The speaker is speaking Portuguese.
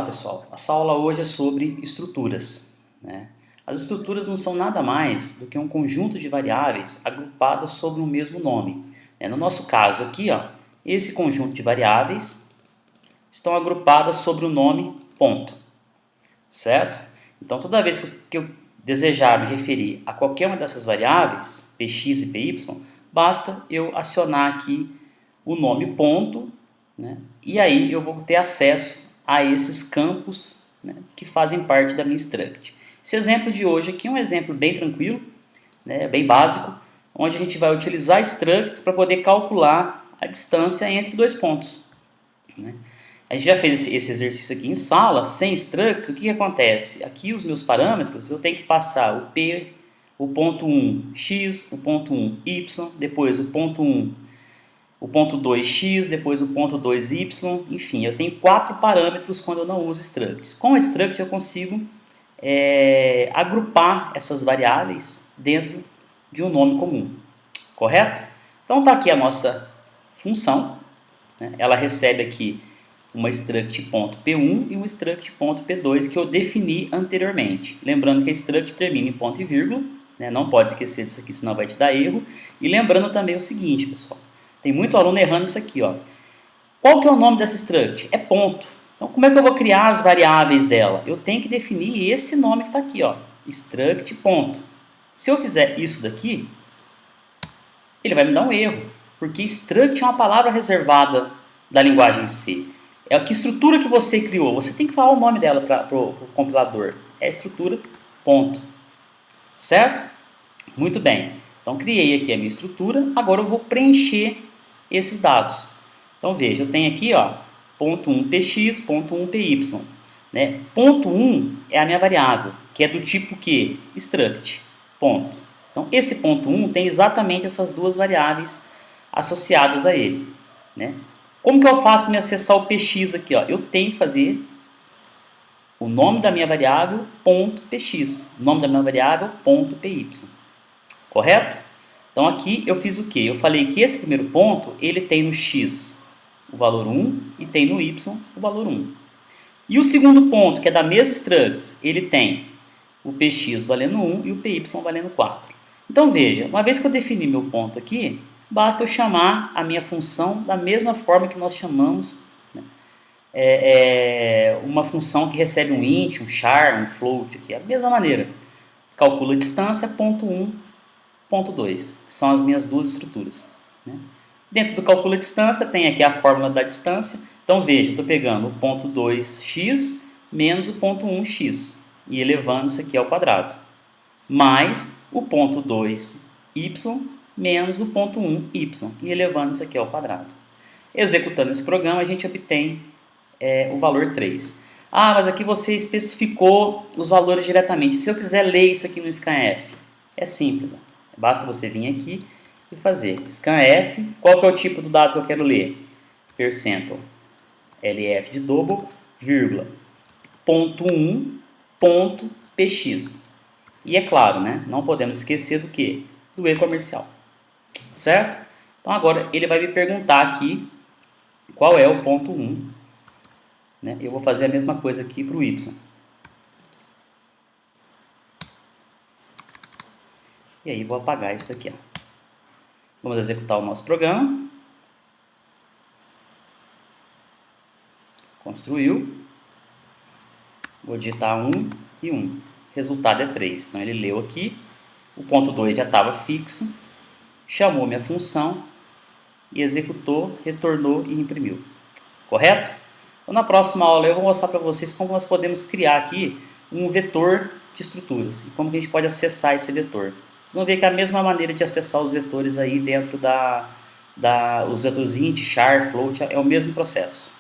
pessoal, nossa aula hoje é sobre estruturas, né? As estruturas não são nada mais do que um conjunto de variáveis agrupadas sobre um mesmo nome. No nosso caso aqui, ó, esse conjunto de variáveis estão agrupadas sobre o nome ponto, certo? Então toda vez que eu desejar me referir a qualquer uma dessas variáveis, px e py, basta eu acionar aqui o nome ponto, né? E aí eu vou ter acesso a esses campos, né, que fazem parte da minha struct. Esse exemplo de hoje aqui é um exemplo bem tranquilo, né, bem básico, onde a gente vai utilizar structs para poder calcular a distância entre dois pontos, né? A gente já fez esse exercício aqui em sala, sem structs. O que acontece? Aqui os meus parâmetros, eu tenho que passar o P, o ponto 1, x, o ponto 1, y, depois o ponto 1, o ponto 2x, depois o ponto 2y, enfim, eu tenho 4 parâmetros quando eu não uso struct. Com o struct eu consigo agrupar essas variáveis dentro de um nome comum, correto? Então está aqui a nossa função, né? Ela recebe aqui uma struct.p1 e um struct.p2 que eu defini anteriormente. Lembrando que a struct termina em ponto e vírgula, né? Não pode esquecer disso aqui, senão vai te dar erro. E lembrando também o seguinte, pessoal, tem muito aluno errando isso aqui, ó. Qual que é o nome dessa struct? É ponto. Então, como é que eu vou criar as variáveis dela? Eu tenho que definir esse nome que está aqui, ó, struct ponto. Se eu fizer isso daqui, ele vai me dar um erro, porque struct é uma palavra reservada da linguagem C. É que estrutura que você criou. Você tem que falar o nome dela para o compilador. É estrutura ponto. Certo? Muito bem. Então, criei aqui a minha estrutura. Agora eu vou preencher esses dados. Então, veja, eu tenho aqui, ó, ponto 1 px, ponto 1 py. Né? Ponto 1 é a minha variável, que é do tipo que? Struct. Ponto. Então, esse ponto 1 tem exatamente essas duas variáveis associadas a ele, né? Como que eu faço para me acessar o px aqui, ó? Eu tenho que fazer o nome da minha variável, ponto px. O nome da minha variável, ponto py. Correto? Então aqui eu fiz o quê? Eu falei que esse primeiro ponto, ele tem no x o valor 1 e tem no y o valor 1. E o segundo ponto, que é da mesma struct, ele tem o px valendo 1 e o py valendo 4. Então veja, uma vez que eu defini meu ponto aqui, basta eu chamar a minha função da mesma forma que nós chamamos, né, uma função que recebe um int, um char, um float, aqui, a mesma maneira. Calcula a distância, ponto 1, ponto 2, que são as minhas duas estruturas, né? Dentro do cálculo de distância tem aqui a fórmula da distância. Então veja, eu estou pegando o ponto 2x menos o ponto 1x e elevando isso aqui ao quadrado, mais o ponto 2y menos o ponto 1y e elevando isso aqui ao quadrado. Executando esse programa, a gente obtém o valor 3. Ah, mas aqui você especificou os valores diretamente. Se eu quiser ler isso aqui no scanf, é simples. Basta você vir aqui e fazer scanf. Qual que é o tipo do dado que eu quero ler? Percentage lf de double, vírgula, ponto 1, ponto px. E é claro, né? Não podemos esquecer do que? Do e comercial. Certo? Então agora ele vai me perguntar aqui qual é o ponto 1. Né? Eu vou fazer a mesma coisa aqui para o y. E aí vou apagar isso aqui, ó. Vamos executar o nosso programa. Construiu. Vou digitar 1 e 1. Resultado é 3. Então ele leu aqui. O ponto 2 já estava fixo. Chamou minha função e executou, retornou e imprimiu. Correto? Então na próxima aula eu vou mostrar para vocês como nós podemos criar aqui um vetor de estruturas e como que a gente pode acessar esse vetor. Vocês vão ver que é a mesma maneira de acessar os vetores aí dentro os vetores int, char, float, é o mesmo processo.